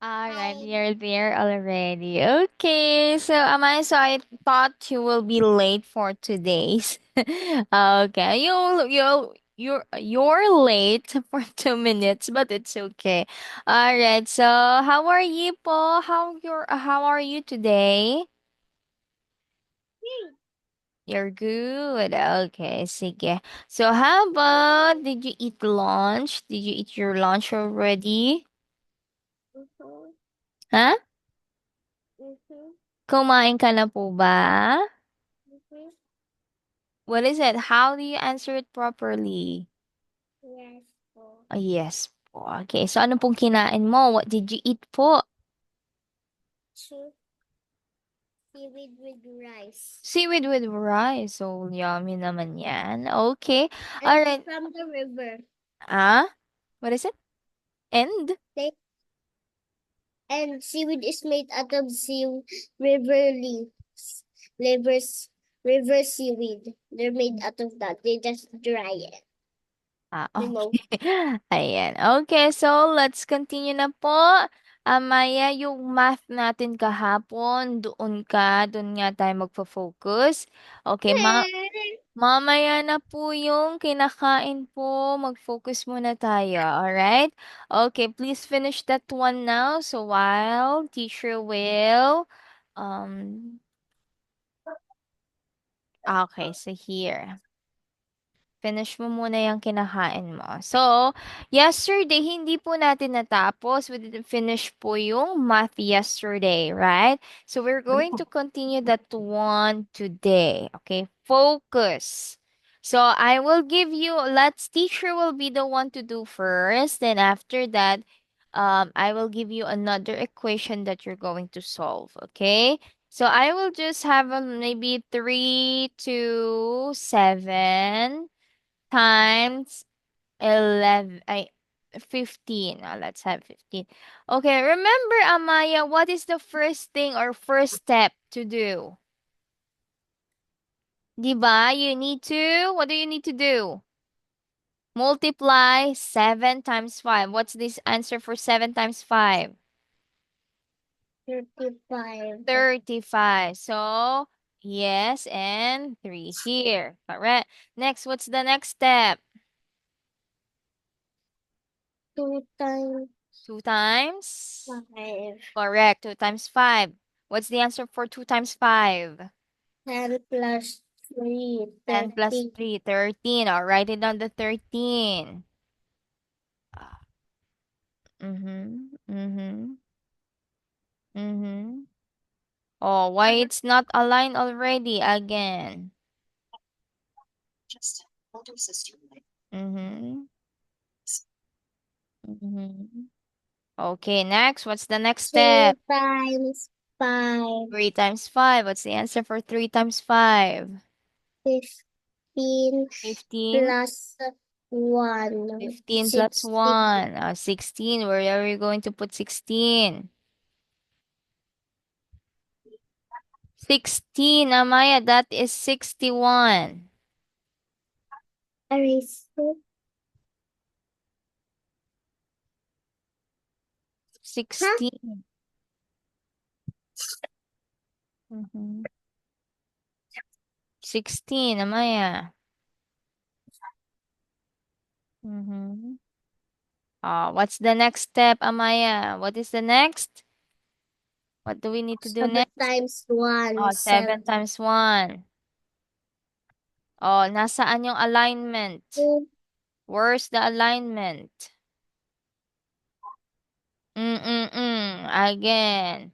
All right, Hi. you're there already. Okay, so Amaya, so I thought you will be late for today's. Okay, you're late for 2 minutes, but it's okay. All right, so how are you, po? How are you today? You're good. Okay, sige. So how about did you eat lunch? Did you eat your lunch already? Mhm. Huh? Mhm. Kumain ka na po ba? Mhm. What is it? How do you answer it properly? Yes po. Yes po. Okay, so ano pong kinain mo? What did you eat po? Soup, seaweed with rice. Seaweed with rice. So, yummy naman yan. Okay. And Alright. from the river. Ah? What is it? And? They, and seaweed is made out of river leaves. Rivers, river seaweed. They're made out of that. They just dry it. Ah, You know. okay. Ayan. Okay, so let's continue na po. Maya, yung math natin kahapon, doon nga tayo magfo-focus. Okay, mamaya na po yung kinakain po. Mag-focus muna tayo, alright? Okay, please finish that one now. So while teacher will, um, okay, so here. Finish mo muna yung kinakain mo. So, yesterday, hindi po natin natapos. We didn't finish po yung math yesterday, right? So, we're going to continue that one today. Okay? Focus. So, I will give you, let's, teacher will be the one to do first. Then after that, I will give you another equation that you're going to solve. Okay? So, I will just have maybe 3 to 7 times 11 I 15. Let's have 15. Okay, remember, Amaya, what is the first thing or first step to do? 'Di ba? You need to, what do you need to do? Multiply 7 times 5. What's this answer for 7 times 5? 35. 35. So, yes, and 3 here. Correct. Next, what's the next step? 2 times 2 times? 5. Correct. 2 times 5. What's the answer for 2 times 5? 10 plus 3, 10 plus 13. 3, 13. I'll write it on the 13. Mm-hmm. Mm-hmm. Mm-hmm. Oh, why it's not aligned already again? Mm-hmm. Mm-hmm. Okay, next. What's the next 2 step? times 5. 3 times 5. What's the answer for 3 times 5? 15 15. plus 1. 15 plus 16. 1. 16. Where are we going to put 16? 16, Amaya, that is 61. Erase. huh? 16. Mhm. 16, Amaya. Mm-hmm. What's the next step, Amaya? What is the next? What do we need to do 7 next? times 1. 7 7. times 1. Nasaan yung alignment? 2. Where's the alignment? Mm-mm-mm. Again.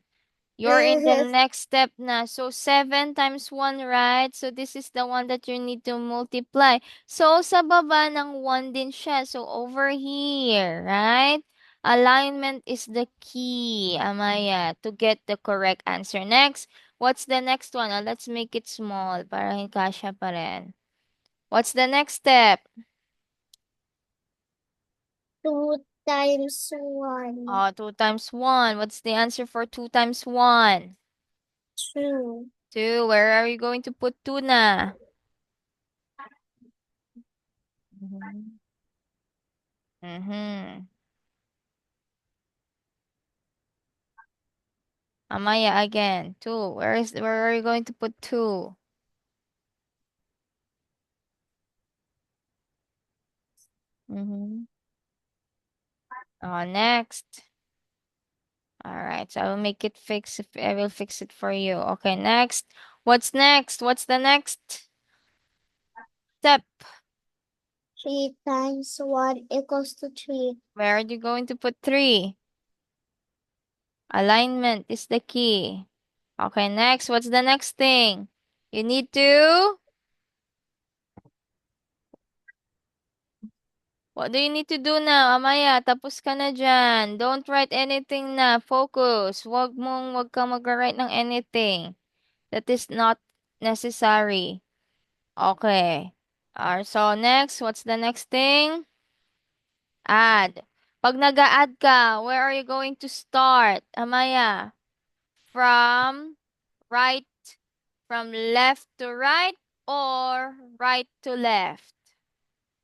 You're in the next step na. So, 7 times 1, right? So, this is the one that you need to multiply. So, sa baba ng 1 din siya. So, over here, right? Alignment is the key, Amaya, to get the correct answer. Next, what's the next one? Let's make it small para kasya pa rin. What's the next step? 2 times 1. 2 times 1. What's the answer for 2 times 1? 2. 2. Where are you going to put 2 na? Mhm. Mhm. Amaya again. 2. Where are you going to put 2? Mm-hmm. Next. All right, so I will make it fix if I will fix it for you. Okay, next. What's next? What's the next step? 3 times 1 equals to 3. Where are you going to put 3? Alignment is the key. Okay, next. What's the next thing? You need to. What do you need to do now, Amaya? Tapos ka na dyan. Don't write anything na. Focus. Wag kang mag-write ng anything. That is not necessary. Okay. So next, what's the next thing? Add. Pag nag-a-add ka, where are you going to start, Amaya? From right, from left to right or right to left?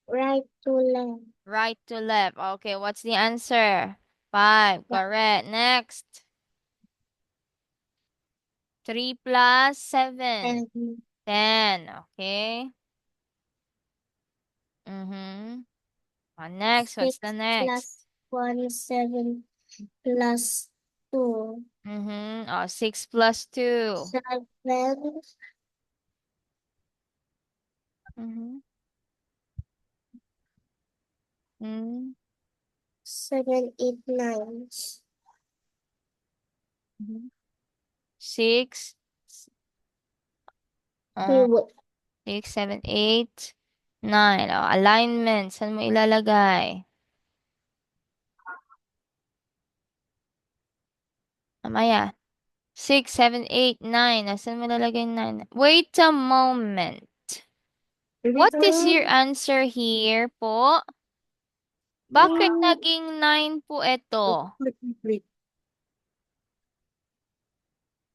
Right to left. Right to left. Okay, what's the answer? 5. Correct. Next. 3 plus 7. And 10. Okay. Mm-hmm. Next, what's 6 the next? plus 1, 7 plus 2. Mm-hmm. 6 plus 2. 7, Mm-hmm. Mm-hmm. 7, 8, 9. 6. We Uh, would 6, 7, 8, 9. Alignment. Saan mo ilalagay? Mamaya. 6, 7, 8, 9. Saan mo ilalagay 9? Wait a moment. What is your answer here po? Bakit naging 9 po ito?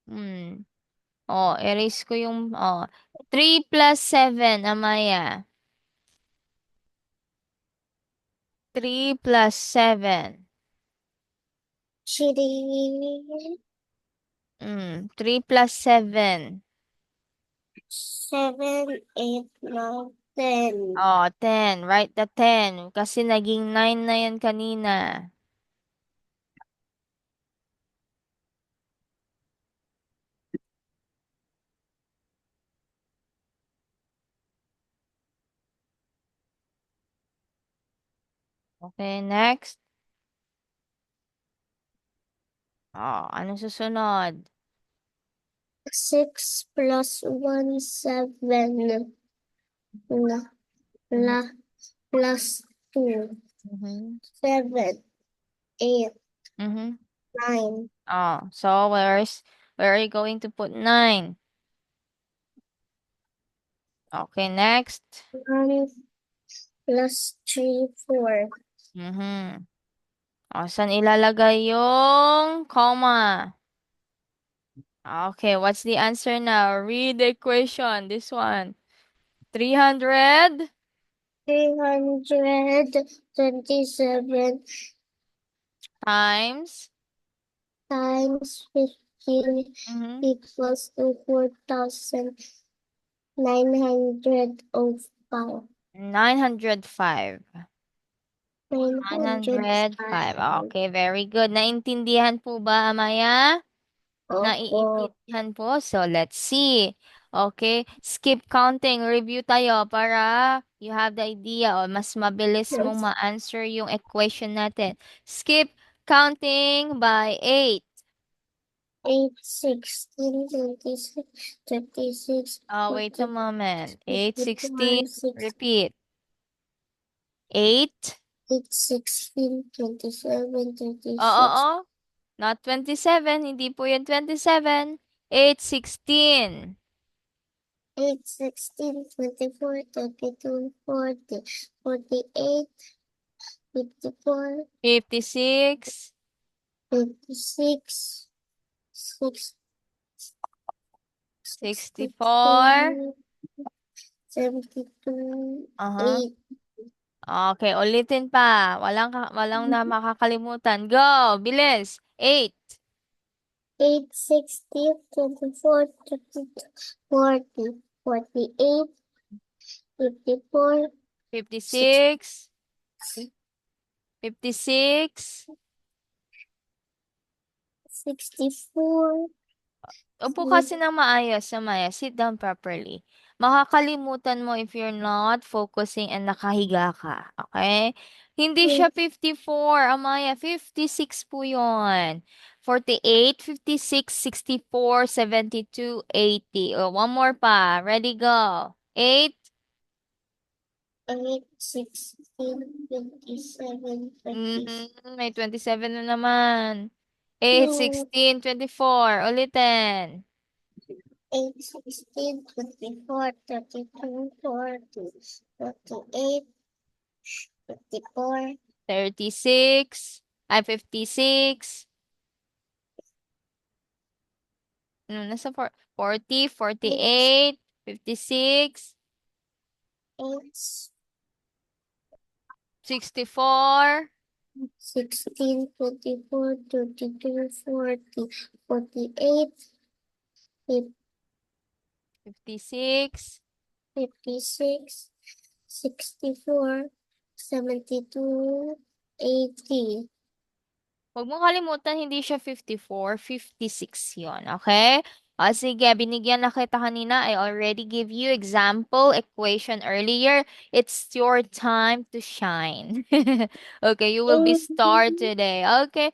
Hmm. Erase ko yung, 3 plus 7, Amaya. 3 plus 7. 3, 3 plus 7. 7, 8, 9, 10. 10. Write the 10. Kasi naging 9 na yan kanina. Okay, next. Ano susunod? 6 plus 1, 7. La, Mhm. la, plus 2. Mhm. 7, 8, Mhm. 9. So where are you going to put 9? Okay, next. 1 plus 3, 4. Mhm. Saan ilalagay yung comma? Okay, what's the answer now? Read the equation. This one. 300 327 times. times 15 Mhm. equals to 4,905. 905. 905. 905. Okay, very good. Naintindihan po ba, Amaya? Opo. Naiintindihan po? So, let's see. Okay, skip counting. Review tayo para you have the idea o mas mabilis mong Yes. ma-answer yung equation natin. Skip counting by 8. 8, 16, 26, 26, Wait a 40, moment. 8, 16. 54, 6, Repeat. 8. 8, 16, 27, Oo. 36, Not 27. Hindi po yan 27. 8, 16. 8, 16, 24, 32, 40, 48, 54, 56. 56, 6, 64. 62, 72, Uh-huh. 8, Okay, ulitin pa. Walang na makakalimutan. Go! Bilis. 8. 8, 60, 24, 32, 40, 48, 54, 56, 56. 64, Upo kasi ng maayos, Amaya. Sit down properly. Makakalimutan mo if you're not focusing and nakahiga ka. Okay? Hindi siya 54, Amaya. 56 po yun. 48, 56, 64, 72, 80. Oh, one more pa. Ready, go. 8. 8, 16, 27, 26, May 27 na naman. 8, 16, 24. Ulitin. 8, 16, 24, 32, 40, 48, 54, 36. Ay, 56. Nasa 40, 8, 48, 56, 8, 64, 16, 24, 32, 40, 48, 56. 56, 64, 72, 80. Huwag mo kalimutan, hindi siya 54, 56 yon, okay? O sige, binigyan na kita kanina. I already give you example equation earlier. It's your time to shine. Okay, you will be star today. Okay,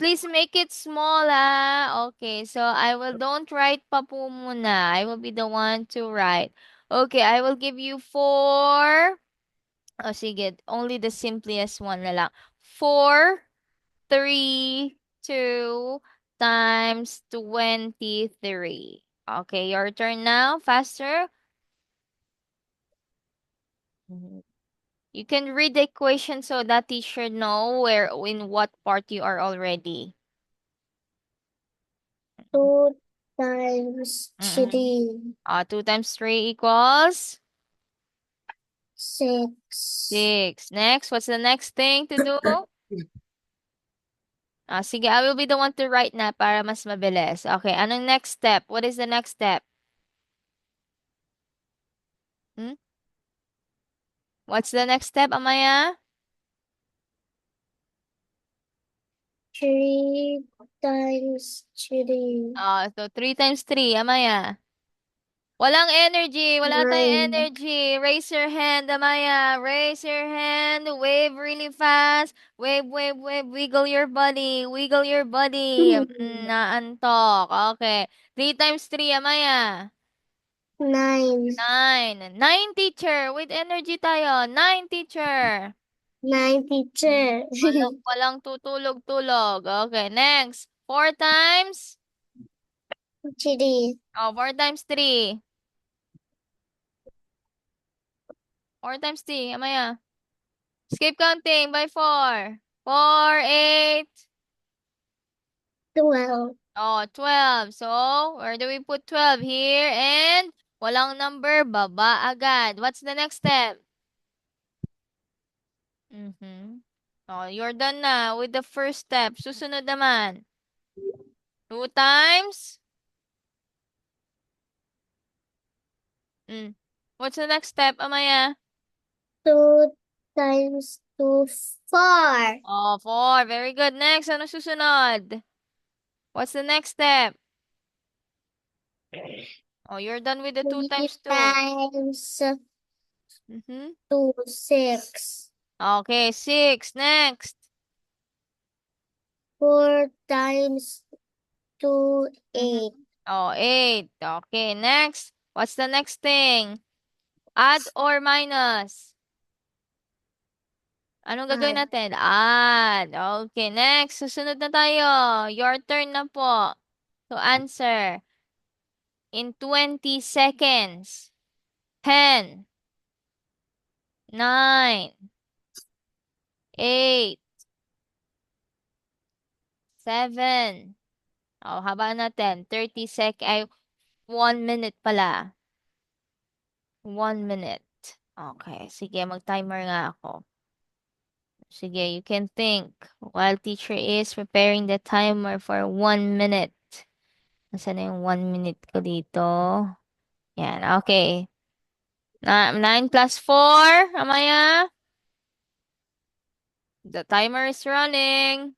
please make it small, ah. Okay, so I will don't write pa po muna. I will be the one to write. Okay, I will give you four. O sige, only the simplest one na lang. 4, 3, 2 times 23. Okay, your turn now. Faster. Mhm. You can read the equation so that teacher know where in what part you are already. 2 times Mm-mm. 3, 2 times 3 equals 6. 6. Next, what's the next thing to do? Sige, I will be the one to write na para mas mabilis. Okay, anong next step? What is the next step? Hmm? What's the next step, Amaya? 3 times 3, So 3 times 3, Amaya. Walang energy. Wala tayong 9. energy. Raise your hand, Amaya. Raise your hand. Wave really fast. Wave, wave, wave. Wiggle your body. Wiggle your body. Naantok. Okay. 3 times 3, Amaya. 9. 9. 9, teacher. With energy tayo. 9, teacher. 9, teacher. Walang tutulog-tulog. Okay, next. 4 times. 3, 4 times 3. 4 times 3, Amaya. Skip counting by 4. 4, 8. 12. 12. So, where do we put 12? Here and walang number, baba agad. What's the next step? Mm-hmm. You're done na with the first step. Susunod naman. 2 times. Mm. What's the next step, Amaya? 2 times 2, 4. 4. Very good. Next, ano susunod? What's the next step? You're done with the 2 3 times 2. times Mm-hmm. 2, 6. Okay, 6. Next. 4 times 2, Mm-hmm. 8. 8. Okay, next. What's the next thing? Add or minus? Anong gagawin Add. natin? Add. Okay, next. Susunod na tayo. Your turn na po to answer in 20 seconds. 10, 9, 8, 7. Haba natin. 30 ay 1 minute pala. 1 minute. Okay, sige, mag-timer nga ako. Sige, you can think while teacher is preparing the timer for 1 minute. Nasaan na yung 1 minute ko dito? Yan, okay. 9 plus 4, Amaya. The timer is running.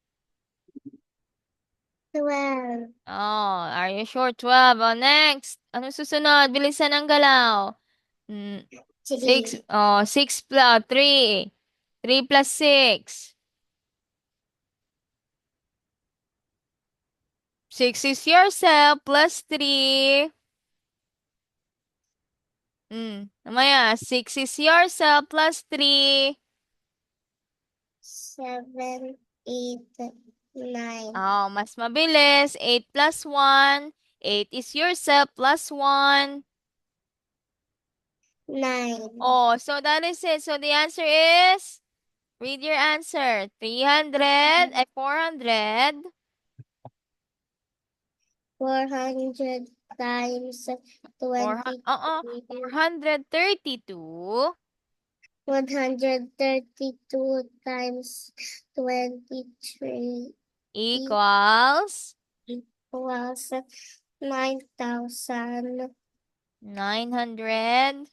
12. Oh, are you sure? 12. Oh, next. Ano susunod? Bilisan ang galaw. Mm, 6. 3. Oh, 6 plus 3. 3 plus 6. 6 is yourself plus 3. Mamaya, 6 is yourself plus 3. 7, 8, 9. Oh, mas mabilis. 8 plus 1. 8 is yourself plus 1. 9. Oh, so that is it. So the answer is, read your answer. 300, 400. 400 times 23. 432 132 times 23 equals equals 9,926. 900.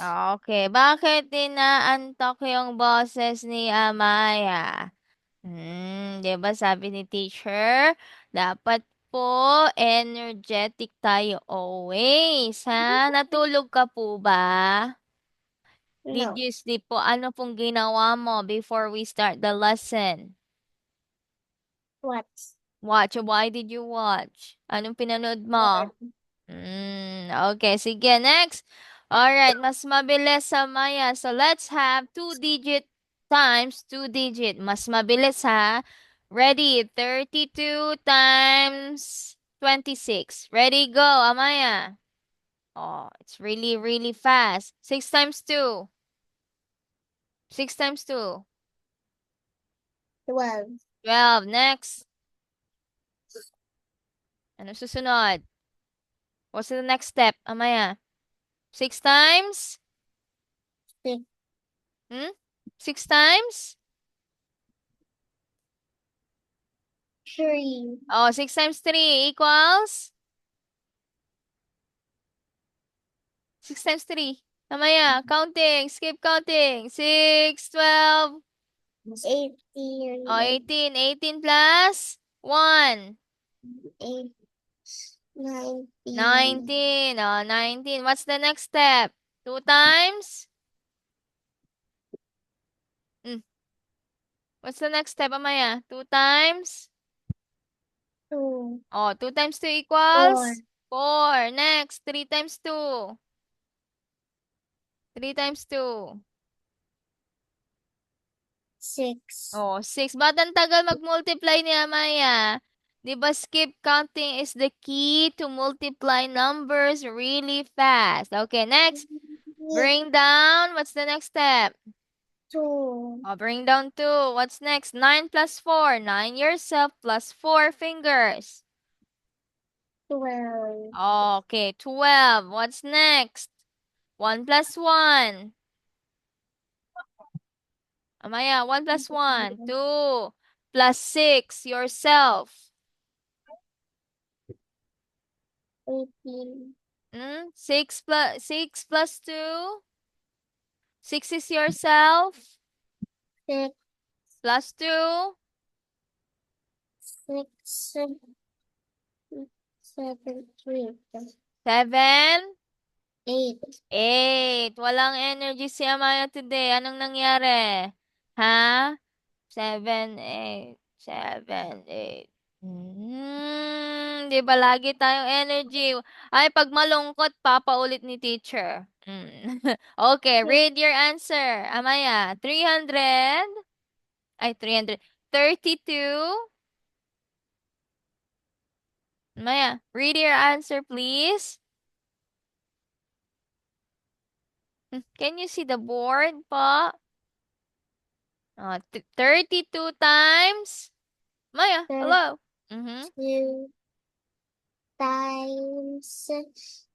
Okay, bakit inaantok yung boses ni Amaya? 'Di ba sabi ni teacher, dapat po energetic tayo always, ha? Natulog ka po ba? Did No. you sleep po? Ano pong ginawa mo before we start the lesson? What? Watch. Why did you watch? Anong pinanood mo? One. Okay, sige, next. Alright, mas mabilis sa Maya. So, let's have 2-digit times 2-digit. Mas mabilis, ha? Ready? 32 times 26. Ready, go, Amaya. Oh, it's really, really fast. 6 times 2. 6 times 2. 12. 12. Next. Ano susunod? What's the next step, Amaya? 6 times? 6. Hmm? 6 times? 3. Oh, 6 times 3 equals? 6 times 3. Mamaya, counting. Skip counting. 6, 12. Oh, 18. 18. 18 plus 1. 8. 19. 19. Oh, 19. What's the next step? 2 times? Hmm. What's the next step, Mamaya? 2 times? 2. Oh, 2 times 2 4. equals? 4. Next, 3 times 2. 3 times 2. 6. Oh, 6. Ba't ang tagal mag-multiply ni Amaya? Di ba skip counting is the key to multiply numbers really fast? Okay, next. Bring down. What's the next step? 2. Oh, bring down 2. What's next? 9 plus 4. 9 yourself plus 4 fingers. 12. Okay, 12. What's next? 1 plus 1. Amaya, 1 plus 1. 2 plus 6 yourself. 18. 6 plus 2. 6 is yourself. 6. Plus 2. 6. 7. 3. 7. 8. 8. Walang energy si Amaya today. Anong nangyari? Ha? 7, 8. 7, 8. Di ba lagi tayong energy? Ay, pag malungkot, papaulit ni teacher. Okay, read your answer. Amaya, 300. Ay, 300. 32. Maya, read your answer, please. Can you see the board po? 32 times. Maya, hello. Mm-hmm. 2 times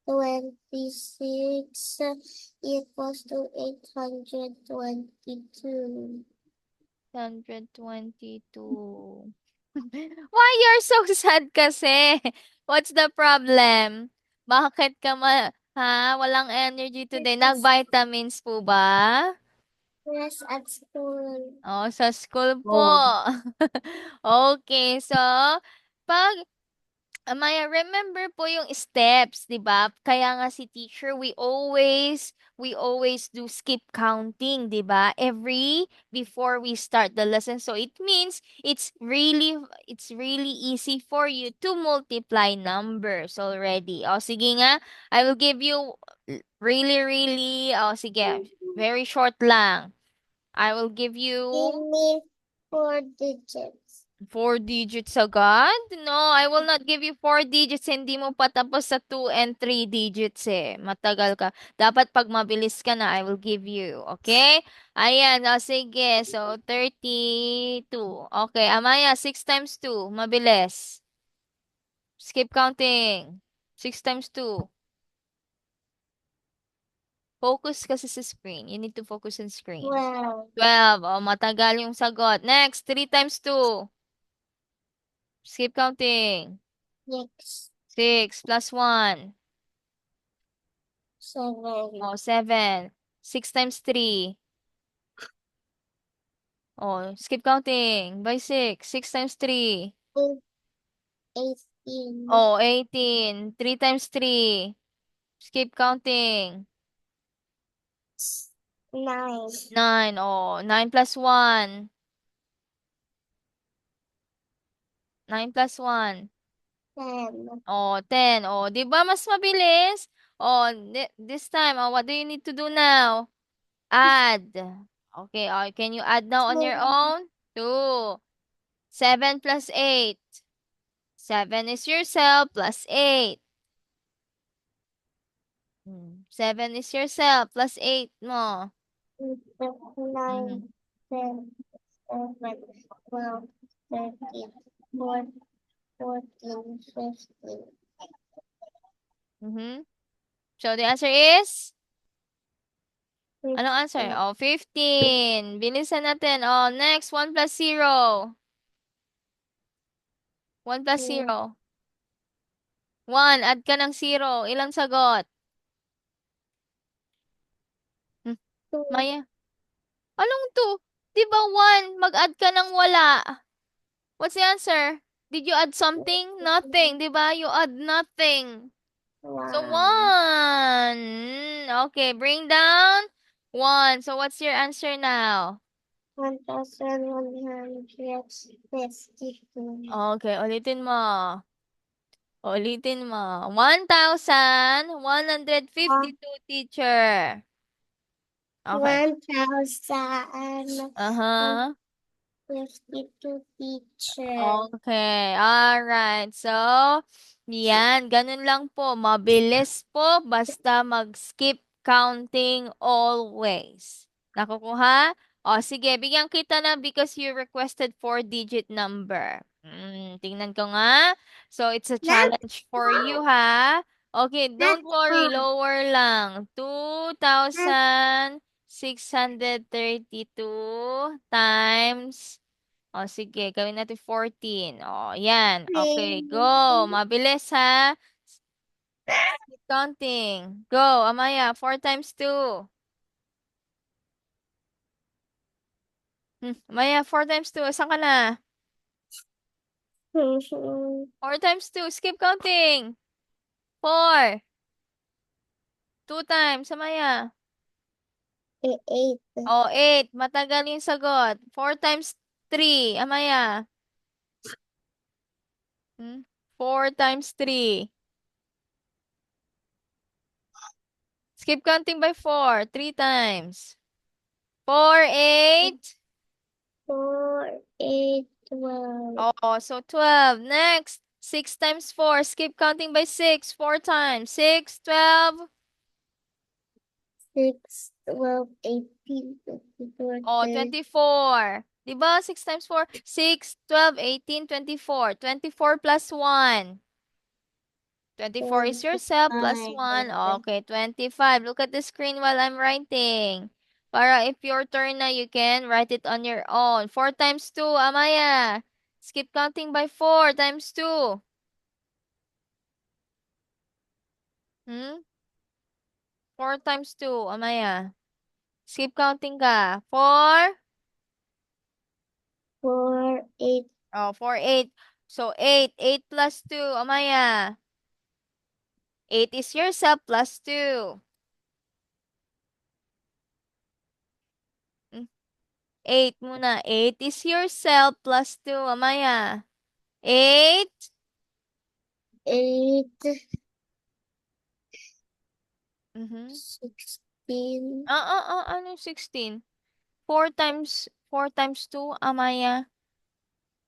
26 equals to 822. 122. Why you're so sad kasi? What's the problem? Bakit ka walang energy today? Yes, Nag-vitamins po ba? yes, at school. Oh, sa school po. Oh. Okay, so pag Maya, remember po yung steps, 'di ba? Kaya nga si teacher, we always do skip counting, 'di ba? Every before we start the lesson. So it means it's really easy for you to multiply numbers already. O sige nga, I will give you really really sige, very short lang. I will give Give you me 4 digits. 4 digits agad? No, I will not give you 4 digits. Hindi mo pa tapos sa 2 and 3 digits eh. Matagal ka. Dapat pag mabilis ka na, I will give you. Okay? Ayan. O, sige. So, 32. Okay. Amaya, 6 times 2. Mabilis. Skip counting. 6 times 2. Focus kasi sa screen. You need to focus on screen. 12. 12. O, matagal yung sagot. Next, 3 times 2. Skip counting. 6. 6 plus 1. 7. Oh, 7. 6 times 3. Oh, skip counting. By 6. 6 times 3. 18. Oh, 18. 3 times 3. Skip counting. 9. 9. Oh, 9 plus 1. 9 plus 1. 10. Oh, 10. Oh, di ba mas mabilis? Oh, this time, oh, what do you need to do now? Add. Okay, oh, can you add now on your 2. own? 2. 7 plus 8. 7 is yourself plus 8. 7 is yourself plus 8 mo. 9. Mhm. 10. 11. 12. 13. 14. 15. Mhm. So the answer is? Anong answer? 15. Oh, 15. Bilisan natin. Oh, next, 1 plus 0. 1 plus 2. 0. 1, add ka ng 0. Ilang sagot? Hmm. 2. Maya. Anong 2? Di ba 1? Mag-add ka ng wala. What's the answer? Did you add something? Nothing. Di ba? You add nothing. So 1. 1. Okay, bring down 1. So what's your answer now? 1152. Okay, ulitin mo. Ulitin mo. 1,152 teacher. Okay. 1,152 Uh-huh. teacher. Okay. Alright. So, yan. Ganun lang po. Mabilis po. Basta mag-skip counting always. Nakukuha? O, sige. Bigyan kita na because you requested 4-digit number. Tingnan ko nga. So, it's a Not challenge for you, ha? Okay, not don't worry. all. Lower lang. Not 2,632 times o, sige. Gawin natin 14. O, yan. Okay, go. three. Mabilis, ha? Keep counting. Go, Amaya. 4 times 2. Amaya, 4 times 2. Saan ka na? 4 times 2. Skip counting. 4. 2 times, Amaya. 8. O, 8. Matagal yung sagot. 4 times 3. Amaya. 4 times 3. Skip counting by 4. 3 times. 4, 8. 4, 8, 12. Oh, so 12. Next, 6 times 4. Skip counting by 6. 4 times. 6, 12. 6, 12, 18, 24, Oh, 30, 24. Diba? 6 times 4. 6, 12, 18, 24. 24 plus 1. 24 is yourself plus 1. 25. Okay, 25. Look at the screen while I'm writing. Para if your turn na, you can write it on your own. 4 times 2, Amaya. Skip counting by 4 times 2. Hmm? 4 times 2, Amaya. Skip counting ka. 4? 4, 8. Oh, 4, 8. So, 8. 8 plus 2, Amaya. 8 is yourself plus 2. 8 muna. 8 is yourself plus 2, Amaya. 8? 8, Mhm. 16. Anong 16? 4 times 2, Amaya.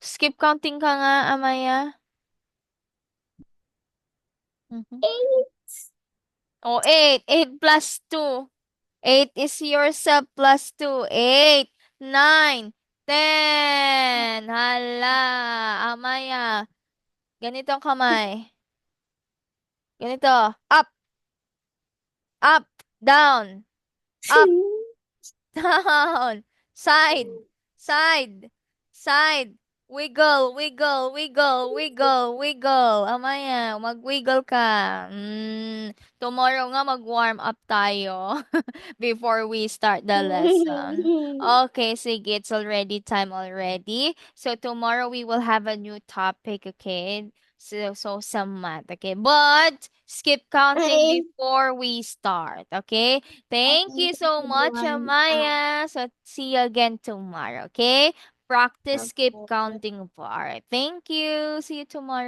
Skip counting ka nga, Amaya. Mhm. 8. Oh, 8. 8 plus 2. 8 is yourself plus 2. 8, 9, 10. Hala, Amaya. Ganito ang kamay. Ganito. Up, up, down, up, down, side, side, side, wiggle, wiggle, wiggle, wiggle, wiggle. Amaya, mag-wiggle ka. Tomorrow nga mag-warm up tayo before we start the lesson. Okay, sige, it's already time already. So tomorrow we will have a new topic, okay? So some math, okay? But skip counting I before we start, okay? Thank you so much, one up. Amaya. So see you again tomorrow, okay? Practice skip Okay. counting part. Thank you. See you tomorrow.